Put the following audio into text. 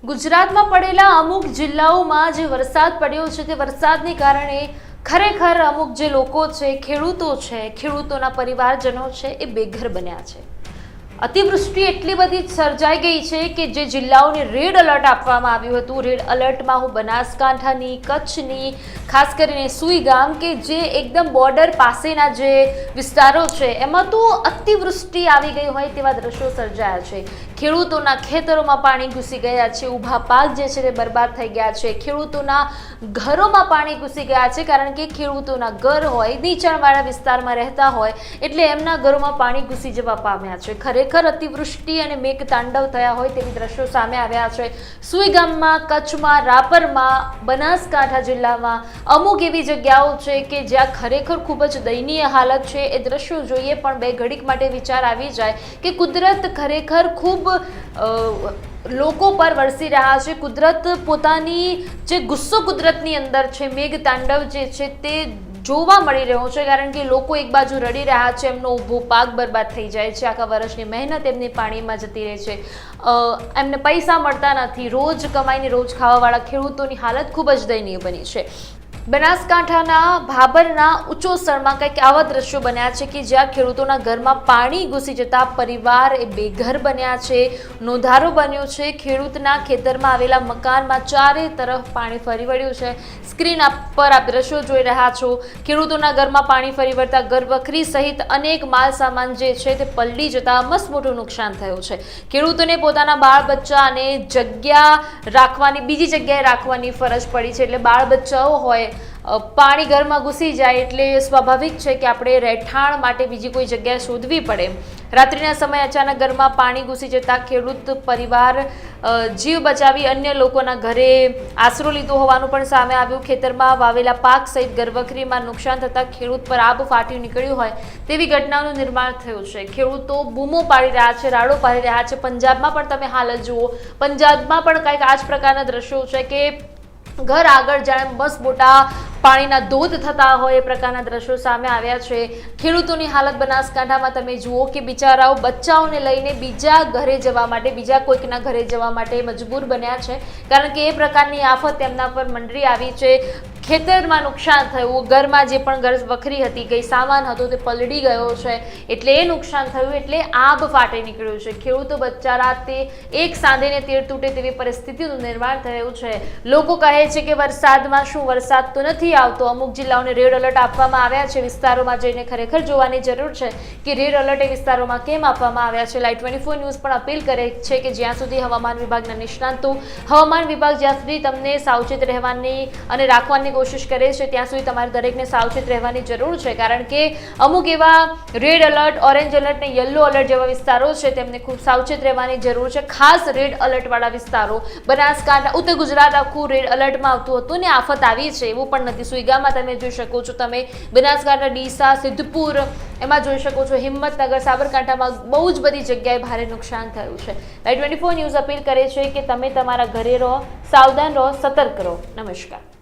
ગુજરાતમાં પડેલા અમુક જિલ્લાઓમાં જે વરસાદ પડ્યો છે તે વરસાદને કારણે ખરેખર અમુક જે લોકો છે, ખેડૂતોના પરિવારજનો છે એ બેઘર બન્યા છે। અતિવૃષ્ટિ એટલી બધી સર્જાઈ ગઈ છે કે જે જિલ્લાઓને રેડ એલર્ટ આપવામાં આવ્યું હતું, રેડ એલર્ટમાં હું બનાસકાંઠાની, કચ્છની, ખાસ કરીને સુઈ ગામ કે જે એકદમ બોર્ડર પાસેના જે વિસ્તારો છે એમાં તો અતિવૃષ્ટિ આવી ગઈ હોય તેવા દ્રશ્યો સર્જાયા છે। ખેડૂતોના ખેતરોમાં પાણી ઘૂસી ગયા છે, ઊભા પાક જે છે તે બરબાદ થઈ ગયા છે, ખેડૂતોના ઘરોમાં પાણી ઘૂસી ગયા છે કારણ કે ખેડૂતોના ઘર હોય નીચાણવાળા વિસ્તારમાં રહેતા હોય એટલે એમના ઘરોમાં પાણી ઘૂસી જવા પામ્યા છે। ખરેખર અતિવૃષ્ટિ અને મેઘતાંડવ થયા હોય તેવી દ્રશ્યો સામે આવ્યા છે। સુઈ ગામમાં, કચ્છમાં, રાપરમાં, બનાસકાંઠા જિલ્લામાં અમુક એવી જગ્યાઓ છે કે જ્યાં ખરેખર ખૂબ જ દયનીય હાલત છે। એ દ્રશ્યો જોઈએ પણ બે ઘડીક માટે વિચાર આવી જાય કે કુદરત ખરેખર ખૂબ લોકો પર વરસી રહ્યા છે। કુદરત પોતાની જે ગુસ્સો કુદરતની અંદર છે, મેઘતાંડવ જે છે તે જોવા મળી રહ્યો છે કારણ કે લોકો એક બાજુ રડી રહ્યા છે, એમનો ઊભો પાક બરબાદ થઈ જાય છે, આખા વર્ષની મહેનત એમની પાણીમાં જતી રહે છે, એમને પૈસા મળતા નથી, રોજ કમાઈને રોજ ખાવાવાળા ખેડૂતોની હાલત ખૂબ જ દયનીય બની છે। બનાસકાંઠાના ભાબરના ઉચોસરમાં કંઈક આવા દ્રશ્યો બન્યા છે કે જ્યાં ખેડૂતોના ઘરમાં પાણી ઘૂસી જતા પરિવાર એ બેઘર બન્યા છે, નોંધારો બન્યો છે। ખેડૂતના ખેતરમાં આવેલા મકાનમાં ચારે તરફ પાણી ફરી વળ્યું છે। સ્ક્રીન પર આપ દ્રશ્યો જોઈ રહ્યા છો। ખેડૂતોના ઘરમાં પાણી ફરી વળતા ઘરવખરી સહિત અનેક માલ સામાન જે છે તે પલળી જતા મસ્ત મોટું નુકસાન થયું છે। ખેડૂતોને પોતાના બાળ બચ્ચાને બીજી જગ્યાએ રાખવાની ફરજ પડી છે, એટલે બાળ બચ્ચાઓ હોય પાણી ઘરમાં ઘૂસી જાય એટલે સ્વાભાવિક છે કે આપણે રહેઠાણ માટે બીજી કોઈ જગ્યાએ શોધવી પડે। રાત્રિના સમયે અચાનક ઘરમાં પાણી ઘૂસી જતા ખેડૂત પરિવાર જીવ બચાવી અન્ય લોકોના ઘરે આશરો લીધો હોવાનું પણ સામે આવ્યું। ખેતરમાં વાવેલા પાક સહિત ઘરવખરીમાં નુકસાન થતાં ખેડૂત પર આબ ફાટી નીકળ્યું હોય તેવી ઘટનાનું નિર્માણ થયું છે। ખેડૂતો બૂમો પાડી રહ્યા છે, રાડો પાડી રહ્યા છે। પંજાબમાં પણ તમે હાલત જુઓ, પંજાબમાં પણ કંઈક આ જ પ્રકારના દ્રશ્યો છે કે ઘર આગળ જાણે બસ મોટા પાણીના ધોધ થતા હોય એ પ્રકારના દ્રશ્યો સામે આવ્યા છે। ખેડૂતોની હાલત બનાસકાંઠામાં તમે જુઓ કે બિચારાઓ બચ્ચાઓને લઈને બીજા ઘરે જવા માટે, બીજા કોઈકના ઘરે જવા માટે મજબૂર બન્યા છે કારણ કે એ પ્રકારની આફત તેમના પર મંડળી આવી છે। ખેતરમાં નુકસાન થયું, ઘરમાં જે પણ ઘર વખરી હતી, કઈ સામાન હતો તે પલળી ગયો છે એટલે એ નુકસાન થયું, એટલે આબ ફાટી નીકળ્યું છે। ખેડૂતો બચારા તે એક સાંધેને તેર તૂટે તેવી પરિસ્થિતિનું નિર્માણ થયું છે। લોકો કહે છે કે વરસાદમાં શું વરસાદ તો નથી આવતો, અમુક જિલ્લાઓને રેડ એલર્ટ આપવામાં આવ્યા છે। વિસ્તારોમાં જઈને ખરેખર જોવાની જરૂર છે કે રેડ એલર્ટ એ વિસ્તારોમાં કેમ આપવામાં આવ્યા છે। લાઈવ 24 ન્યૂઝ પણ અપીલ કરે છે કે જ્યાં સુધી હવામાન વિભાગના નિષ્ણાંતો, હવામાન વિભાગ જ્યાં સુધી તમને સાવચેત રહેવાની અને રાખવાની કોશિશ કરે છે ત્યાં સુધી તમારે દરેકને સાવચેત રહેવાની જરૂર છે કારણ કે અમુક એવા રેડ એલર્ટ, ઓરેન્જ એલર્ટ ને યલો એલર્ટ જેવા વિસ્તારો છે તેમને ખૂબ સાવચેત રહેવાની જરૂર છે। ખાસ રેડ એલર્ટ વાળા વિસ્તારો, બનાસકાંઠા, ઉત્તર ગુજરાત આખું રેડ એલર્ટમાં આવતું હતું ને આફત આવી છે એવું પણ નથી। સુઈગામાં તમે જોઈ શકો છો, તમે બનાસકાંઠા, ડીસા, સિદ્ધપુર એમાં જોઈ શકો છો, હિંમતનગર, સાબરકાંઠામાં બહુ જ બધી જગ્યાએ ભારે નુકસાન થયું છે। લાઈવ 24 ન્યૂઝ અપીલ કરે છે કે તમે તમારા ઘરે રહો, સાવધાન રહો, સતર્ક રહો। નમસ્કાર।